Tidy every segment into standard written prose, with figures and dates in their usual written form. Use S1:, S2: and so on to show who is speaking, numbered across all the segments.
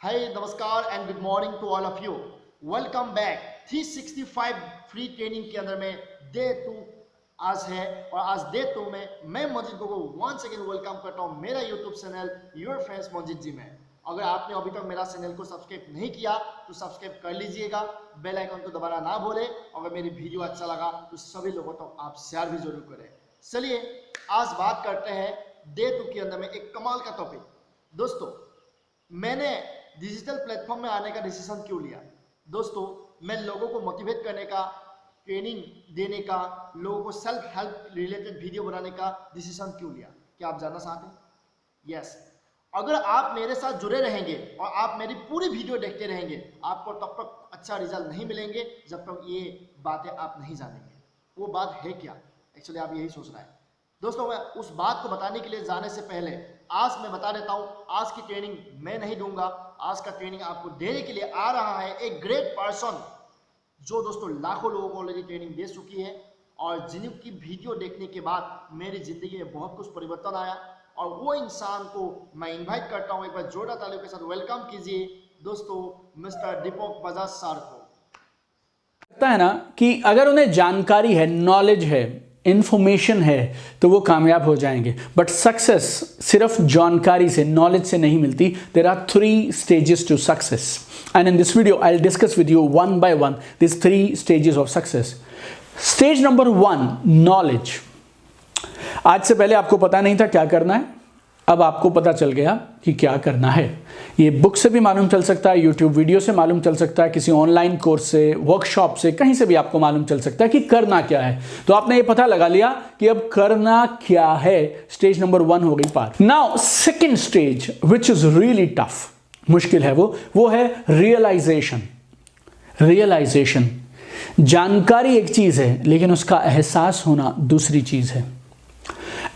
S1: हाय नमस्कार and good morning to all of you. Welcome back 365 free training के अंदर में डे 2 आज है और आज डे 2 में मैं मजीद को वंस अगेन वेलकम करता हूँ मेरा यूट्यूब चैनल योर फ्रेंड्स मजीद जी में। अगर आपने अभी तक मेरा चैनल को सब्सक्राइब नहीं किया तो सब्सक्राइब कर लीजिएगा, बेल आइकन को दबाना ना भूलें। अगर मेरी वीडियो अच्छा लगा तो सभी लोगों तक आप शेयर भी जरूर करें। चलिए आज बात करते हैं डे 2 के अंदर में एक कमाल का टॉपिक। दोस्तों मैंने डिजिटल प्लेटफॉर्म में आने का डिसीजन क्यों लिया? दोस्तों मैं लोगों को मोटिवेट करने का, ट्रेनिंग देने का, लोगों को सेल्फ हेल्प रिलेटेड वीडियो बनाने का डिसीजन क्यों लिया? क्या आप जानना चाहते हैं? यस, अगर आप मेरे साथ जुड़े रहेंगे और आप मेरी पूरी वीडियो देखते रहेंगे आपको तब तक अच्छा रिजल्ट नहीं मिलेंगे जब तक ये बातें आप नहीं जानेंगे। वो बात है क्या? एक्चुअली आप यही सोच रहे हैं। दोस्तों मैं उस बात को बताने के लिए जाने से पहले आज मैं बता देता हूँ, आज की ट्रेनिंग मैं नहीं दूंगा। आज का ट्रेनिंग आपको देने के लिए आ रहा है एक ग्रेट पर्सन जो दोस्तों लाखों लोगों को ऑलरेडी ट्रेनिंग दे चुकी है और जिनकी वीडियो देखने के बाद मेरी जिंदगी में बहुत कुछ परिवर्तन आया। और वो इंसान को मैं इन्वाइट करता हूँ, एक बार जोरदार तालियों के साथ वेलकम कीजिए दोस्तों मिस्टर दीपक बजाज सर को।
S2: लगता है ना कि अगर उन्हें जानकारी है, नॉलेज है, इंफॉर्मेशन है तो वो कामयाब हो जाएंगे। बट सक्सेस सिर्फ जानकारी से, नॉलेज से नहीं मिलती। There are 3 stages to success and in this video I'll discuss with you one by one these 3 stages of success. Stage number 1, knowledge. आज से पहले आपको पता नहीं था क्या करना है, अब आपको पता चल गया कि क्या करना है। ये बुक से भी मालूम चल सकता है, यूट्यूब वीडियो से मालूम चल सकता है, किसी ऑनलाइन कोर्स से, वर्कशॉप से, कहीं से भी आपको मालूम चल सकता है कि करना क्या है। तो आपने ये पता लगा लिया कि अब करना क्या है। स्टेज नंबर 1 हो गई पार। Now second stage which is really tough, मुश्किल है वो है रियलाइजेशन। रियलाइजेशन, जानकारी एक चीज है लेकिन उसका एहसास होना दूसरी चीज है।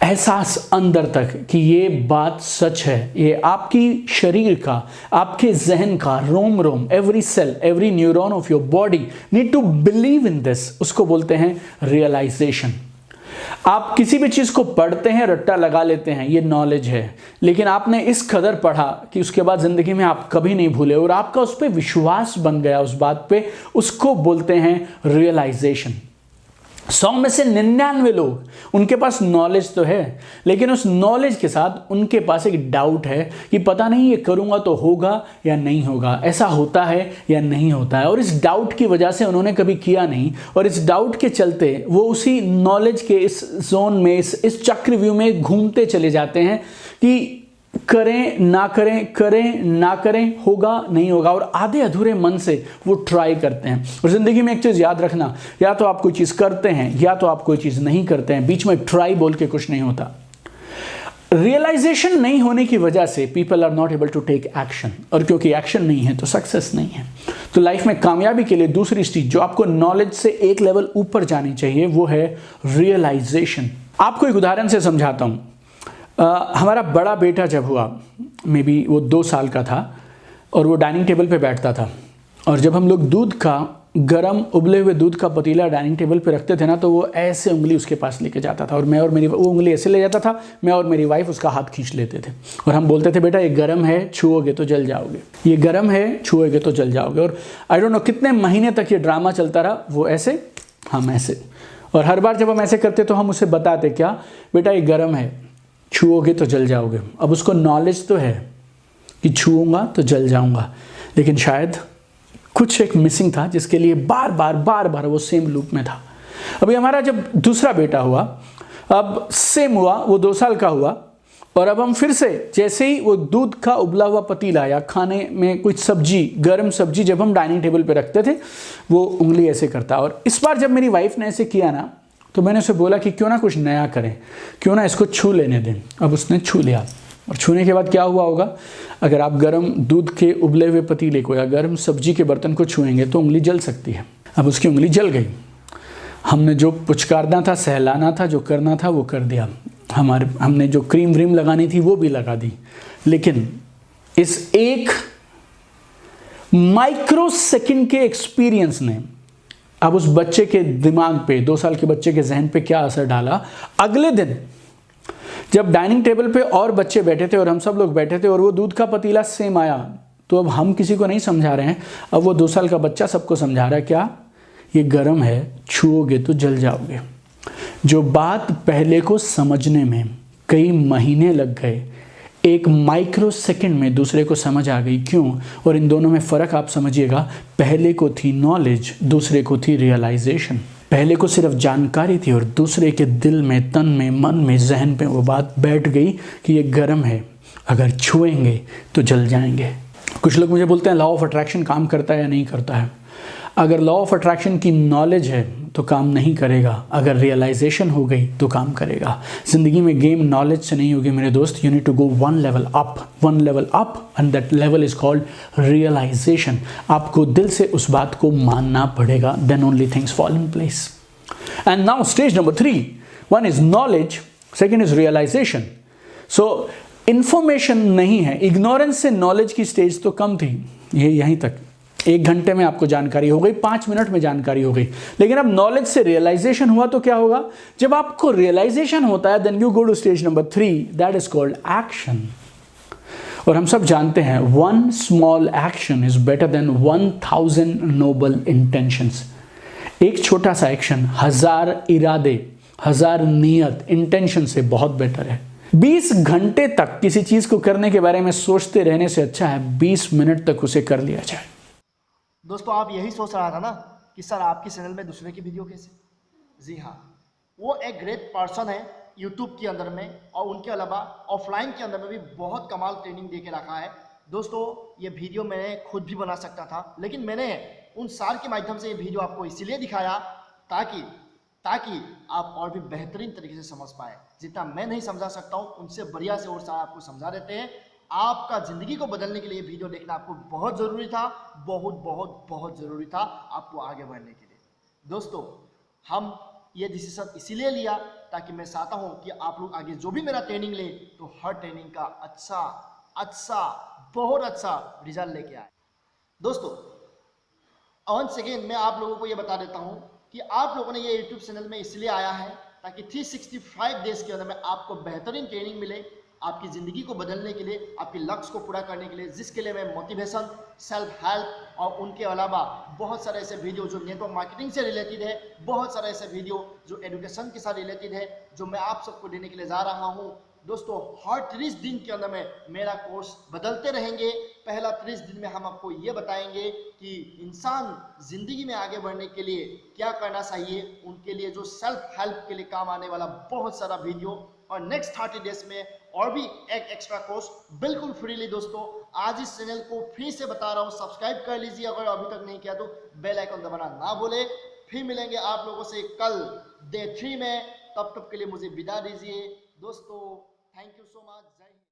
S2: एहसास अंदर तक कि ये बात सच है, ये आपकी शरीर का, आपके जहन का रोम रोम, every cell, every neuron of your body need to believe in this, उसको बोलते हैं रियलाइजेशन। आप किसी भी चीज को पढ़ते हैं, रट्टा लगा लेते हैं, ये नॉलेज है, लेकिन आपने इस कदर पढ़ा कि उसके बाद जिंदगी में आप कभी नहीं भूले और आपका उस पर विश्वास बन गया उस बात पे, उसको बोलते हैं रियलाइजेशन। 100 में से 99 लोग, उनके पास नॉलेज तो है लेकिन उस नॉलेज के साथ उनके पास एक डाउट है कि पता नहीं ये करूंगा तो होगा या नहीं होगा, ऐसा होता है या नहीं होता है। और इस डाउट की वजह से उन्होंने कभी किया नहीं और इस डाउट के चलते वो उसी नॉलेज के इस जोन में, इस चक्रव्यूह में घूमते चले जाते हैं कि करें ना करें, करें ना करें, होगा नहीं होगा, और आधे अधूरे मन से वो ट्राई करते हैं। और जिंदगी में एक चीज याद रखना, या तो आप कोई चीज करते हैं या तो आप कोई चीज नहीं करते हैं, बीच में ट्राई बोल के कुछ नहीं होता। रियलाइजेशन नहीं होने की वजह से people are not able to take action, और क्योंकि एक्शन नहीं है तो सक्सेस नहीं है। तो लाइफ में कामयाबी के लिए दूसरी चीज जो आपको नॉलेज से एक लेवल ऊपर जानी चाहिए वो है रियलाइजेशन। आपको एक उदाहरण से समझाता हूं। हमारा बड़ा बेटा जब हुआ, मे बी वो 2 साल का था और वो डाइनिंग टेबल पे बैठता था, और जब हम लोग दूध का गरम उबले हुए दूध का पतीला डाइनिंग टेबल पे रखते थे ना, तो वो ऐसे उंगली उसके पास लेके जाता था और मैं और मेरी, वो उंगली ऐसे ले जाता था, मैं और मेरी वाइफ उसका हाथ खींच लेते थे और हम बोलते थे बेटा ये गरम है, छुओगे तो जल जाओगे, ये गरम है, छुओगे तो जल जाओगे। और आई डोंट नो कितने महीने तक ये ड्रामा चलता रहा, वो ऐसे हम ऐसे, और हर बार जब हम ऐसे करते तो हम उसे बताते क्या, बेटा ये गरम है, छुओगे तो जल जाओगे। अब उसको नॉलेज तो है कि छुऊंगा तो जल जाऊंगा, लेकिन शायद कुछ एक मिसिंग था जिसके लिए बार बार वो सेम लूप में था। अभी हमारा जब दूसरा बेटा हुआ, अब सेम हुआ, वो 2 साल का हुआ, और अब हम फिर से जैसे ही वो दूध का उबला हुआ पतीला या खाने में कुछ सब्जी, गर्म सब्जी जब हम डाइनिंग टेबल पे रखते थे, वो उंगली ऐसे करता। और इस बार जब मेरी वाइफ ने ऐसे किया ना, तो मैंने उसे बोला कि क्यों ना कुछ नया करें, क्यों ना इसको छू लेने दें। अब उसने छू लिया, और छूने के बाद क्या हुआ होगा, अगर आप गर्म दूध के उबले हुए पतीले को या गर्म सब्जी के बर्तन को छुएंगे तो उंगली जल सकती है। अब उसकी उंगली जल गई। हमने जो पुचकारना था, सहलाना था, जो करना था वो कर दिया, हमने जो क्रीम व्रीम लगानी थी वो भी लगा दी, लेकिन इस एक माइक्रो सेकंड के एक्सपीरियंस ने अब उस बच्चे के दिमाग पे, 2 साल के बच्चे के जहन पे क्या असर डाला। अगले दिन जब डाइनिंग टेबल पे और बच्चे बैठे थे और हम सब लोग बैठे थे और वो दूध का पतीला सेम आया, तो अब हम किसी को नहीं समझा रहे हैं, अब वो 2 साल का बच्चा सबको समझा रहा है, क्या ये गर्म है, छुओगे तो जल जाओगे। जो बात पहले को समझने में कई महीने लग गए, एक माइक्रो सेकंड में दूसरे को समझ आ गई। क्यों? और इन दोनों में फ़र्क आप समझिएगा, पहले को थी नॉलेज, दूसरे को थी रियलाइजेशन। पहले को सिर्फ जानकारी थी और दूसरे के दिल में, तन में, मन में, जहन पे वो बात बैठ गई कि ये गर्म है, अगर छुएंगे तो जल जाएंगे। कुछ लोग मुझे बोलते हैं लॉ ऑफ अट्रैक्शन काम करता है या नहीं करता है। अगर लॉ ऑफ अट्रैक्शन की नॉलेज है तो काम नहीं करेगा, अगर रियलाइजेशन हो गई तो काम करेगा। ज़िंदगी में गेम नॉलेज से नहीं होगी मेरे दोस्त। You need to go one level up and that level is called realisation. आपको दिल से उस बात को मानना पड़ेगा, then only things fall in place. And now stage number 3, one is knowledge, second is realisation. So information नहीं है, इग्नोरेंस से नॉलेज की स्टेज तो कम थी, ये यहीं तक 1 घंटे में आपको जानकारी हो गई, 5 मिनट में जानकारी हो गई। लेकिन अब नॉलेज से रियलाइजेशन हुआ तो क्या होगा? जब आपको रियलाइजेशन होता है then you go to stage number 3, that is called action. और हम सब जानते हैं one small action is better than 1000 noble intentions. एक छोटा सा एक्शन 1000 इरादे, 1000 नियत इंटेंशन से बहुत बेटर है। 20 घंटे तक किसी चीज को करने के बारे में सोचते रहने से अच्छा है 20 मिनट तक उसे कर लिया जाए।
S1: दोस्तों, आप यही सोच रहा था ना कि सर आपकी चैनल में दूसरे की वीडियो कैसे? जी हाँ, वो एक ग्रेट पर्सन है यूट्यूब के अंदर में, और उनके अलावा ऑफलाइन के अंदर में भी बहुत कमाल ट्रेनिंग दे के रखा है। दोस्तों, ये वीडियो मैंने खुद भी बना सकता था, लेकिन मैंने उन सार के माध्यम से ये वीडियो आपको इसीलिए दिखाया ताकि आप और भी बेहतरीन तरीके से समझ पाए। जितना मैं नहीं समझा सकता हूँ उनसे बढ़िया से और सार आपको समझा देते हैं। आपका ज़िंदगी को बदलने के लिए वीडियो देखना आपको बहुत ज़रूरी था, बहुत ज़रूरी था आपको आगे बढ़ने के लिए। दोस्तों, हम ये डिसीजन इसीलिए लिया ताकि मैं चाहता हूँ कि आप लोग आगे जो भी मेरा ट्रेनिंग ले तो हर ट्रेनिंग का बहुत अच्छा रिजल्ट लेके आए। दोस्तों, वंस अगेन मैं आप लोगों को ये बता देता हूँ कि आप लोगों ने ये यूट्यूब चैनल में इसलिए आया है ताकि 365 डेज के अंदर में आपको बेहतरीन ट्रेनिंग मिले, आपकी ज़िंदगी को बदलने के लिए, आपके लक्ष्य को पूरा करने के लिए, जिसके लिए मैं मोटिवेशन, सेल्फ हेल्प और उनके अलावा बहुत सारे ऐसे वीडियो जो नेटवर्क मार्केटिंग से रिलेटेड है, बहुत सारे ऐसे वीडियो जो एजुकेशन के साथ रिलेटेड है, जो मैं आप सबको देने के लिए जा रहा हूँ। दोस्तों, हर 30 दिन के अंदर में मेरा कोर्स बदलते रहेंगे। पहला 30 दिन में हम आपको ये बताएंगे कि इंसान ज़िंदगी में आगे बढ़ने के लिए क्या करना चाहिए, उनके लिए जो सेल्फ हेल्प के लिए काम आने वाला बहुत सारा वीडियो, और नेक्स्ट 30 डेज में और भी एक एक्स्ट्रा कोर्स बिल्कुल फ्रीली। दोस्तों, आज इस चैनल को फिर से बता रहा हूँ, सब्सक्राइब कर लीजिए अगर अभी तक नहीं किया तो, बेल आइकन दबाना ना भूले। फिर मिलेंगे आप लोगों से कल डे 3 में, तब तक के लिए मुझे विदा दीजिए। दोस्तों, थैंक यू सो मच। जय हिंद।